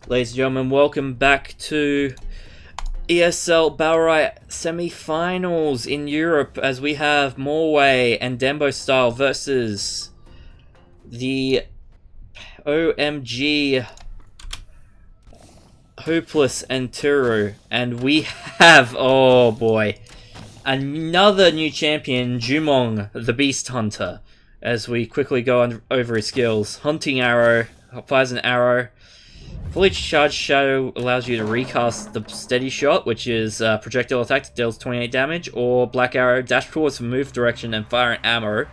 Ladies and gentlemen, welcome back to ESL Battlerite Semifinals in Europe as we have Norway and Dembo Style versus the OMG Hopeless and Turu. And we have, oh boy, another new champion, Jumong the Beast Hunter. As we quickly go over his skills. Hunting Arrow, fires an arrow. Fully Charged Shadow allows you to recast the Steady Shot, which is projectile attack that deals 28 damage, or Black Arrow, dash towards move direction and fire an ammo.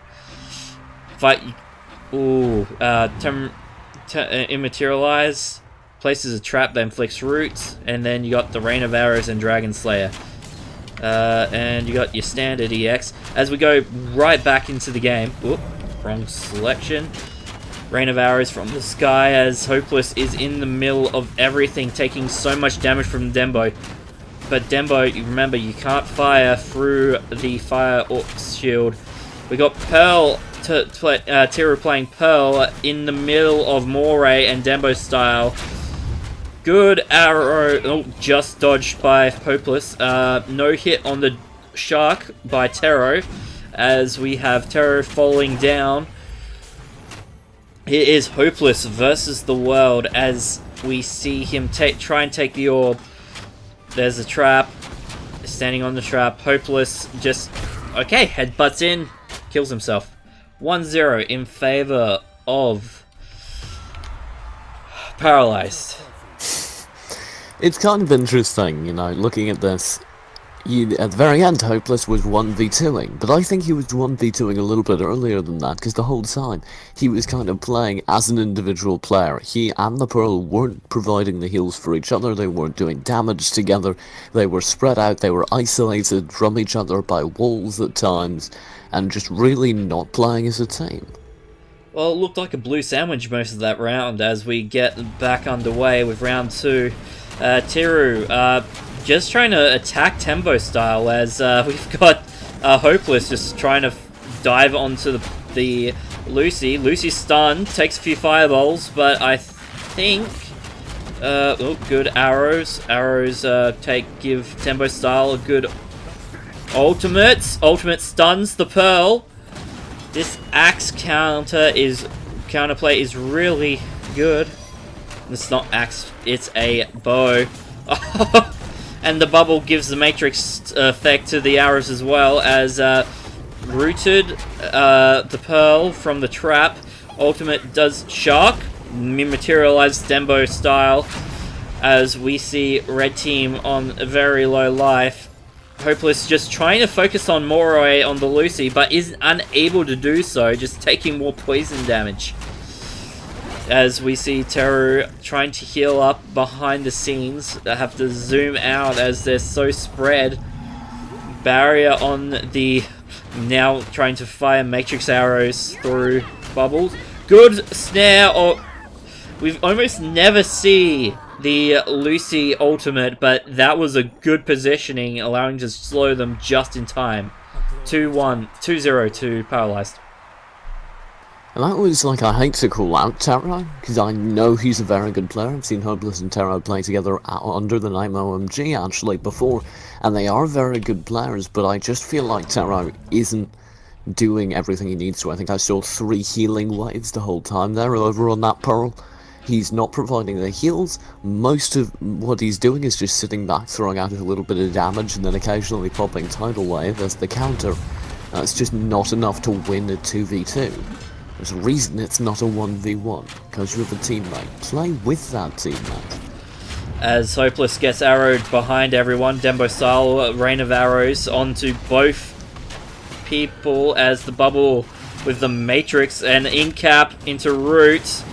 Immaterialize, places a trap that inflicts roots, and then you got the Rain of Arrows and Dragon Slayer. And you got your standard EX. As we go right back into the game, whoop, wrong selection. Rain of Arrows from the sky as Hopeless is in the middle of everything, taking so much damage from Dembo. But Dembo, you remember, you can't fire through the fire shield. We got Pearl, Tira playing Pearl in the middle of Moray and Dembo Style. Good arrow, oh, just dodged by Hopeless. No hit on the Shark by Tero, as we have Tero falling down. It is Hopeless versus the world as we see him try and take the orb. There's a trap. Standing on the trap. Hopeless just, okay, headbutts in. Kills himself. 1-0 in favor of Paralyzed. It's kind of interesting, you know, looking at this. At the very end, Hopeless was 1v2ing, but I think he was 1v2ing a little bit earlier than that, because the whole time he was kind of playing as an individual player. He and the Pearl weren't providing the heals for each other, they weren't doing damage together, they were spread out, they were isolated from each other by walls at times, and just really not playing as a team. Well, it looked like a blue sandwich most of that round as we get back underway with round 2. Tiru, just trying to attack Tembo Style as we've got Hopeless just trying to dive onto the Lucy. Lucy's stunned, takes a few fireballs, but I think... oh, good arrows. Arrows give Tembo Style a good ultimate. Ultimate stuns the Pearl. This axe counterplay is really good. It's not axe, it's a bow. And the bubble gives the matrix effect to the arrows as well, as rooted the Pearl from the trap. Ultimate does Shark, materialized Dembo Style, as we see red team on a very low life. Hopeless just trying to focus on Moray on the Lucy, but is unable to do so, just taking more poison damage. As we see Teru trying to heal up behind the scenes. They have to zoom out as they're so spread. Barrier on the... now trying to fire matrix arrows through bubbles. Good snare, or... we've almost never see the Lucy ultimate, but that was a good positioning, allowing to slow them just in time. 2-0 to Paralyzed. And that was, like, I hate to call out Tero, because I know he's a very good player. I've seen Hopeless and Tero play together under the name OMG, actually, before, and they are very good players, but I just feel like Tero isn't doing everything he needs to. I think I saw 3 healing waves the whole time there over on that Pearl. He's not providing the heals. Most of what he's doing is just sitting back, throwing out a little bit of damage, and then occasionally popping Tidal Wave as the counter. It's just not enough to win a 2v2. There's a reason it's not a 1v1, because you have a teammate. Play with that teammate. As Hopeless gets arrowed behind everyone, Dembo Style, Rain of Arrows onto both people as the bubble with the Matrix and Incap into Root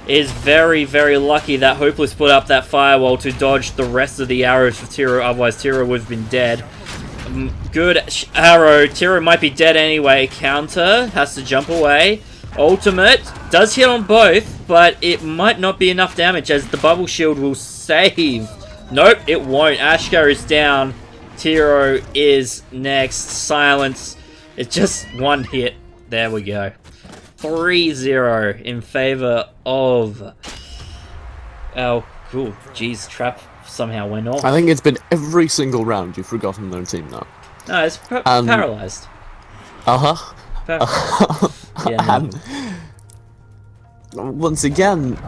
is very, very lucky that Hopeless put up that firewall to dodge the rest of the arrows for Tiro, otherwise Tiro would have been dead. Good arrow, Tiro might be dead anyway. Counter, has to jump away. Ultimate does hit on both, but it might not be enough damage as the bubble shield will save. Nope, it won't. Ashgar is down. Tiro is next. Silence. It's just one hit. There we go. 3-0 in favor of our Ooh, geez, trap somehow went off. I think it's been every single round you've forgotten their team now. No, it's paralyzed. Uh-huh. Yeah, no. And once again,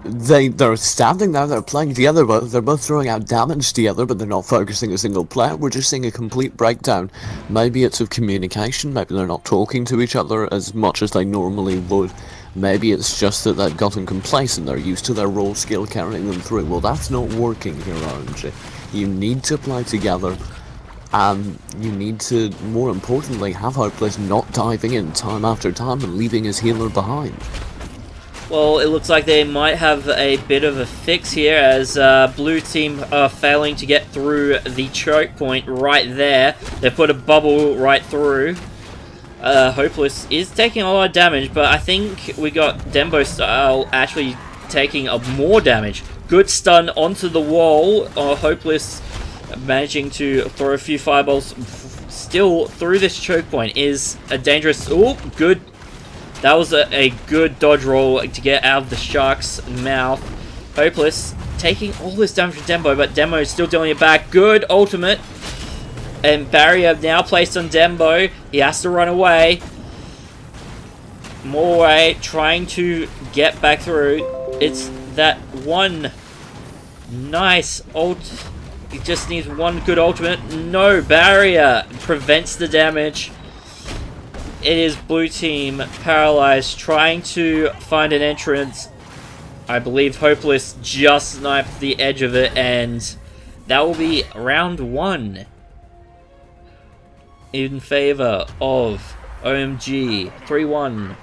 they're standing there, they're playing together, but they're both throwing out damage together, but they're not focusing a single player. We're just seeing a complete breakdown. Maybe it's of communication, maybe they're not talking to each other as much as they normally would. Maybe it's just that they've gotten complacent, they're used to their raw skill carrying them through. Well, that's not working here, OMG. You need to play together, and you need to, more importantly, have Hopeless not diving in time after time and leaving his healer behind. Well, it looks like they might have a bit of a fix here, as blue team are failing to get through the choke point right there. They put a bubble right through. Hopeless is taking a lot of damage, but I think we got Dembo Style actually taking more damage. Good stun onto the wall. Hopeless managing to throw a few fireballs still through this choke point is a dangerous... Oh, good. That was a good dodge roll to get out of the shark's mouth. Hopeless taking all this damage from Dembo, but Dembo is still dealing it back. Good ultimate. And barrier now placed on Dembo. He has to run away. More away, trying to get back through. It's that one nice ult. He just needs one good ultimate. No, barrier prevents the damage. It is blue team Paralyzed trying to find an entrance. I believe Hopeless just sniped the edge of it, and that will be round 1 in favor of OMG. 3-1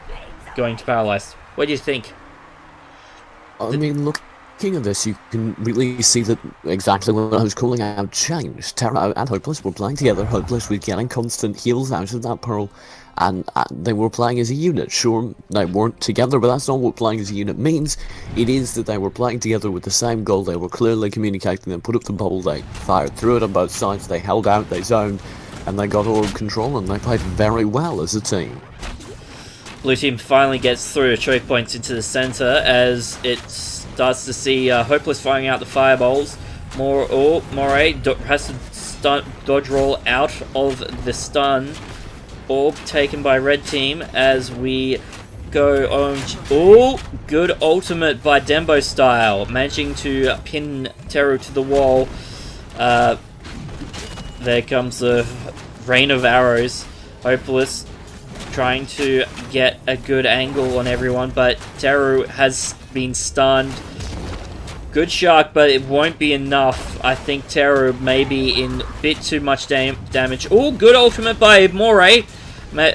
going to Paralyzed. What do you think? I mean, looking at this, you can really see that exactly what I was calling out changed. Terra and Hopeless were playing together. Hopeless was getting constant heals out of that Pearl, and they were playing as a unit. Sure, they weren't together, but that's not what playing as a unit means. It is that they were playing together with the same goal. They were clearly communicating. They put up the bubble, they fired through it on both sides, they held out, they zoned, and they got orb control, and they played very well as a team. Blue team finally gets through a choke point into the center as it starts to see Hopeless firing out the fireballs. Moray has to dodge roll out of the stun. Orb taken by red team as we go OMG. Oh, good ultimate by Dembo Style, managing to pin Teru to the wall. There comes the rain of arrows. Hopeless trying to get a good angle on everyone, but Teru has been stunned. Good shark, but it won't be enough. I think Teru may be in a bit too much damage. Oh, good ultimate by Moray. By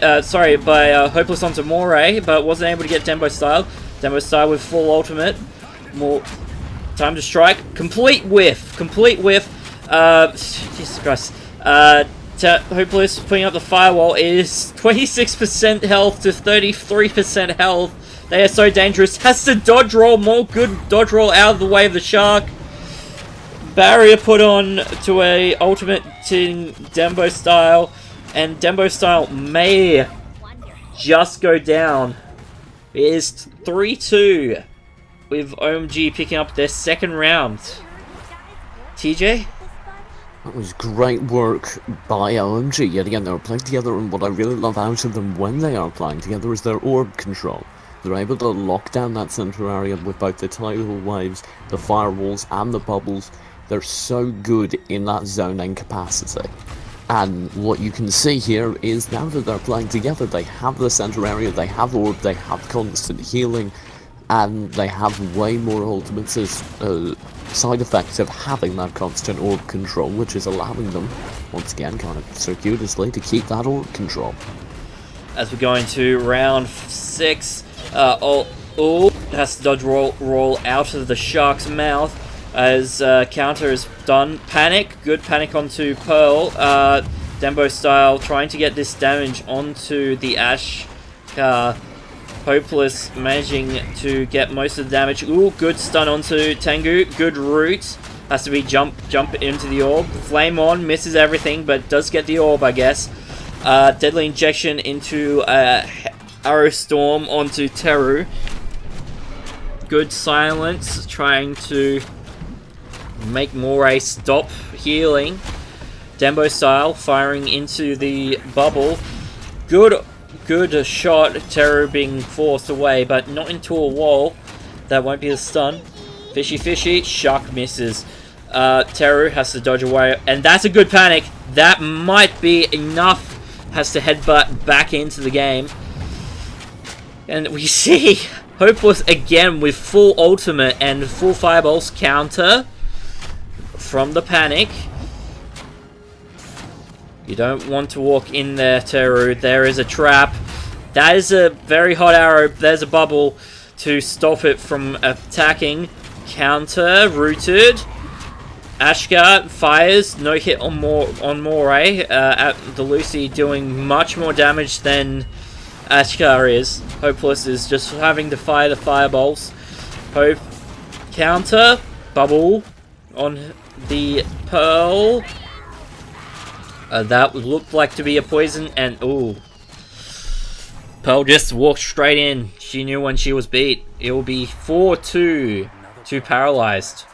Hopeless onto Moray, but wasn't able to get Dembo Style. Dembo Style with full ultimate. More time to strike. Complete whiff. Complete whiff. Jesus Christ. Hopeless putting up the firewall. It is 26% health to 33% health. They are so dangerous. Has to dodge roll. More good dodge roll out of the way of the shark. Barrier put on to a ultimate to Dembo Style. And Dembo Style may just go down. It is 3-2 with OMG picking up their second round. TJ? That was great work by OMG. Yet again, they were playing together, and what I really love out of them when they are playing together is their orb control. They're able to lock down that center area with both the tidal waves, the firewalls, and the bubbles. They're so good in that zoning capacity. And what you can see here is now that they're playing together, they have the center area, they have orb, they have constant healing, and they have way more ultimates as side effects of having that constant orb control, which is allowing them, once again, kind of circuitously, to keep that orb control. As we go into round 6, has to dodge roll out of the shark's mouth. As counter is done. Panic. Good panic onto Pearl. Dembo Style trying to get this damage onto the Ash. Hopeless managing to get most of the damage. Ooh, good stun onto Tengu. Good root. Has to be jump into the orb. Flame on. Misses everything, but does get the orb, I guess. Deadly injection into Arrow Storm onto Teru. Good silence. Trying to make Moray stop healing. Dembo style, firing into the bubble. Good shot. Teru being forced away, but not into a wall. That won't be a stun. Fishy. Shark misses. Teru has to dodge away, and that's a good panic. That might be enough. Has to headbutt back into the game. And we see Hopeless again with full ultimate and full fireballs counter from the panic. You don't want to walk in there, Teru. There is a trap. That is a very hot arrow. There's a bubble to stop it from attacking. Counter, rooted. Ashka fires, no hit on Moray. At the Lucy doing much more damage than Ashka is. Hopeless is just having to fire the fireballs. Hope counter, bubble on the Pearl. That looked like to be a poison, and ooh. Pearl just walked straight in. She knew when she was beat. It will be 4-2 to Paralyzed.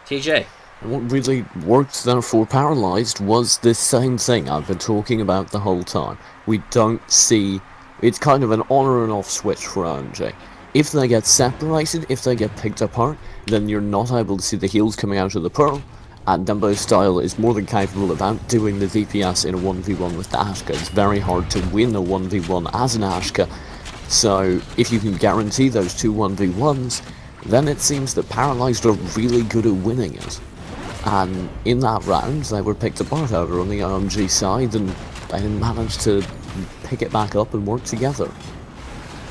TJ. What really worked there for Paralyzed was the same thing I've been talking about the whole time. We don't see... It's kind of an on and off switch for OMG. If they get separated, if they get picked apart, then you're not able to see the heals coming out of the Pearl. And Dembo Style is more than capable of outdoing the DPS in a 1v1 with the Ashka. It's very hard to win a 1v1 as an Ashka. So if you can guarantee those two 1v1s, then it seems that Paralyzed are really good at winning it. And in that round, they were picked apart over on the OMG side, and they managed to pick it back up and work together.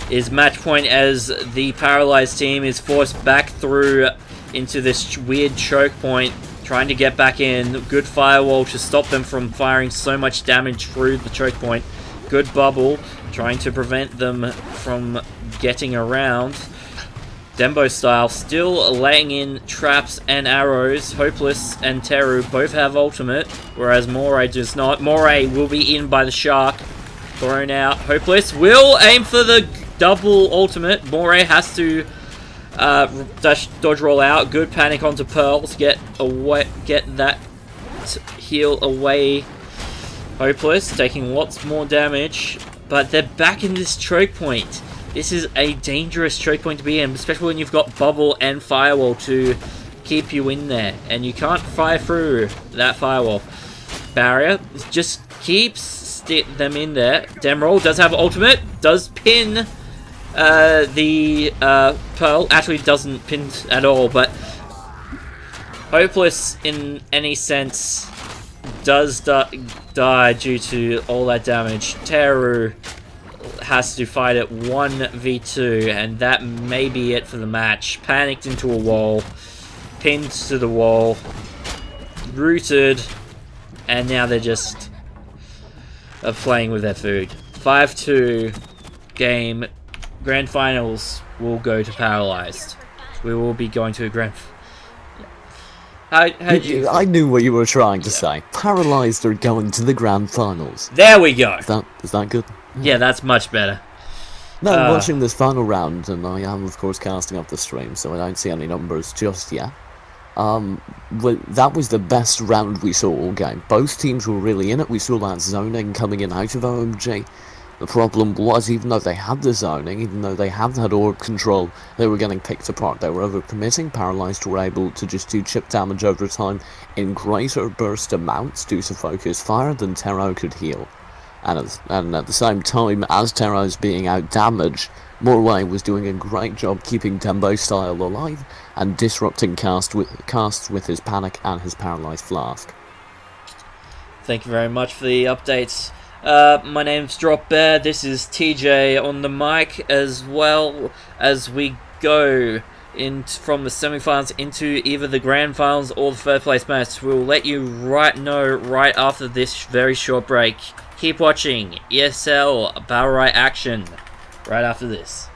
Is match point as the Paralyzed team is forced back through into this weird choke point, trying to get back in. Good firewall to stop them from firing so much damage through the choke point. Good bubble, trying to prevent them from getting around. Dembo Style still laying in traps and arrows. Hopeless and Teru both have ultimate, whereas Moray does not. Moray will be in by the Shark. Thrown out. Hopeless will aim for the double ultimate. Moray has to dodge roll out. Good panic onto Pearl to get that heal away. Hopeless taking lots more damage, but they're back in this choke point. This is a dangerous choke point to be in, especially when you've got bubble and firewall to keep you in there, and you can't fire through that firewall. Barrier just keeps them in there. Demroll does have ultimate, does pin the Pearl. Actually doesn't pin at all, but Hopeless in any sense does die due to all that damage. Teru has to fight it 1v2, and that may be it for the match. Panicked into a wall, pinned to the wall, rooted, and now they're just playing with their food. 5-2 game. Grand finals will go to Paralyzed. We will be going to a grand... I knew what you were trying to say. Paralyzed are going to the grand finals. There we go. Is that good? Yeah, that's much better. No, I'm watching this final round, and I am, of course, casting up the stream, so I don't see any numbers just yet. Well, that was the best round we saw all game. Both teams were really in it. We saw that zoning coming in out of OMG. The problem was, even though they had the zoning, even though they had that orb control, they were getting picked apart. They were overcommitting. Paralyzed were able to just do chip damage over time in greater burst amounts due to focus fire than Tero could heal. And at the same time, as Tero's being out-damaged, Morway was doing a great job keeping Dembo Style alive and disrupting casts with his panic and his Paralyzed Flask. Thank you very much for the updates. My name's Dropbear, this is TJ on the mic, as well as we go from the semifinals into either the grand finals or the third place match. We'll let you know right after this very short break. Keep watching ESL Battlerite action right after this.